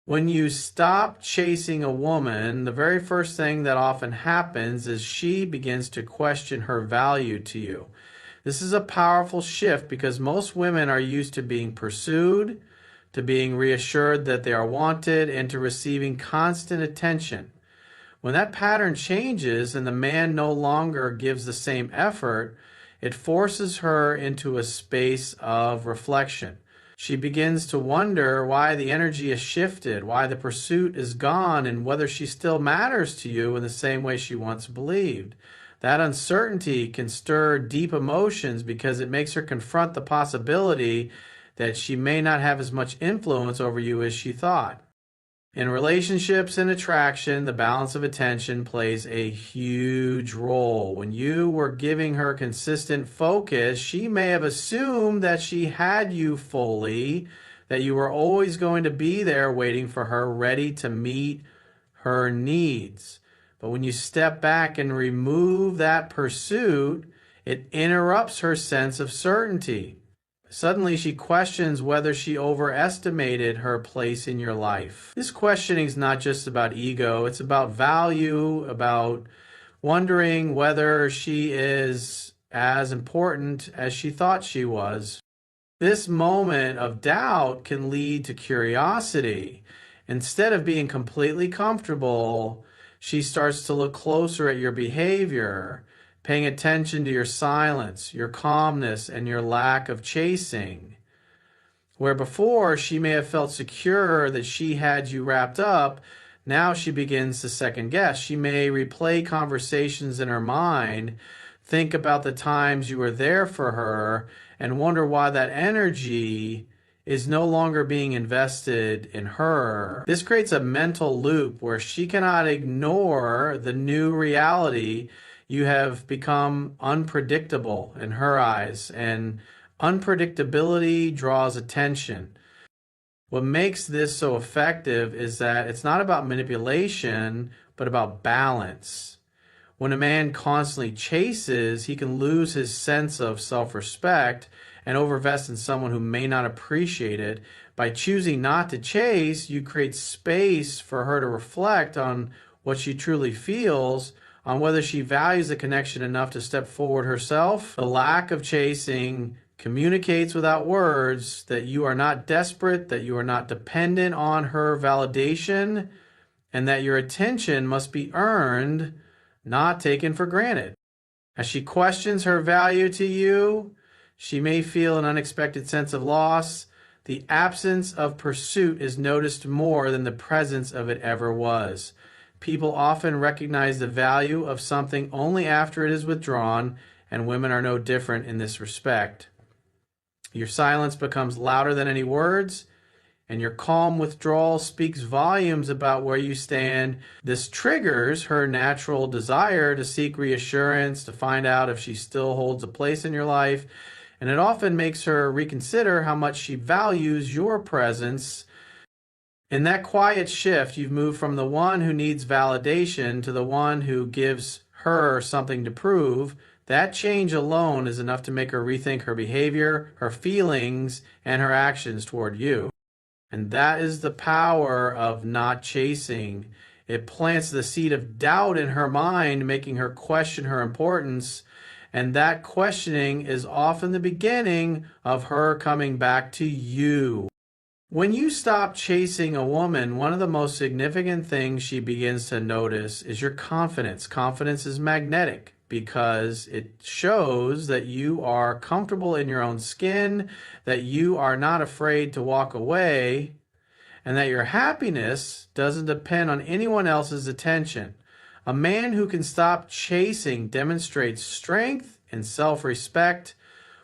When you stop chasing a woman, the very first thing that often happens is she begins to question her value to you. This is a powerful shift because most women are used to being pursued, to being reassured that they are wanted, and to receiving constant attention. When that pattern changes and the man no longer gives the same effort, it forces her into a space of reflection. She begins to wonder why the energy has shifted, why the pursuit is gone, and whether she still matters to you in the same way she once believed. That uncertainty can stir deep emotions because it makes her confront the possibility that she may not have as much influence over you as she thought. In relationships and attraction, the balance of attention plays a huge role. When you were giving her consistent focus, she may have assumed that she had you fully, that you were always going to be there waiting for her, ready to meet her needs. But when you step back and remove that pursuit, it interrupts her sense of certainty. Suddenly, she questions whether she overestimated her place in your life. This questioning is not just about ego, it's about value, about wondering whether she is as important as she thought she was. This moment of doubt can lead to curiosity. Instead of being completely comfortable, she starts to look closer at your behavior, paying attention to your silence, your calmness, and your lack of chasing. Where before she may have felt secure that she had you wrapped up, now she begins to second guess. She may replay conversations in her mind, think about the times you were there for her, and wonder why that energy is no longer being invested in her. This creates a mental loop where she cannot ignore the new reality. You have become unpredictable in her eyes, and unpredictability draws attention. What makes this so effective is that it's not about manipulation, but about balance. When a man constantly chases, he can lose his sense of self-respect and overinvest in someone who may not appreciate it. By choosing not to chase, you create space for her to reflect on what she truly feels, on whether she values the connection enough to step forward herself. The lack of chasing communicates without words that you are not desperate, that you are not dependent on her validation, and that your attention must be earned, not taken for granted. As she questions her value to you, she may feel an unexpected sense of loss. The absence of pursuit is noticed more than the presence of it ever was. People often recognize the value of something only after it is withdrawn, and women are no different in this respect. Your silence becomes louder than any words, and your calm withdrawal speaks volumes about where you stand. This triggers her natural desire to seek reassurance, to find out if she still holds a place in your life, and it often makes her reconsider how much she values your presence. In that quiet shift, you've moved from the one who needs validation to the one who gives her something to prove. That change alone is enough to make her rethink her behavior, her feelings, and her actions toward you. And that is the power of not chasing. It plants the seed of doubt in her mind, making her question her importance. And that questioning is often the beginning of her coming back to you. When you stop chasing a woman, one of the most significant things she begins to notice is your confidence. Confidence is magnetic because it shows that you are comfortable in your own skin, that you are not afraid to walk away, and that your happiness doesn't depend on anyone else's attention. A man who can stop chasing demonstrates strength and self-respect,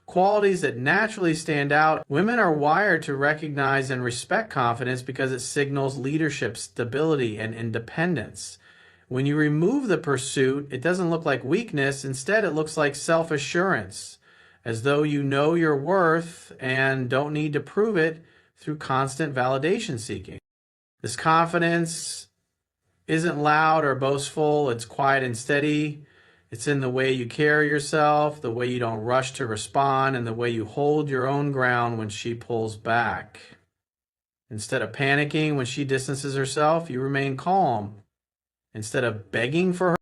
qualities that naturally stand out. Women are wired to recognize and respect confidence because it signals leadership, stability, and independence. When you remove the pursuit, it doesn't look like weakness. Instead, it looks like self-assurance, as though you know your worth and don't need to prove it through constant validation seeking. This confidence isn't loud or boastful. It's quiet and steady. It's in the way you carry yourself, the way you don't rush to respond, and the way you hold your own ground when she pulls back. Instead of panicking when she distances herself, you remain calm. Instead of begging for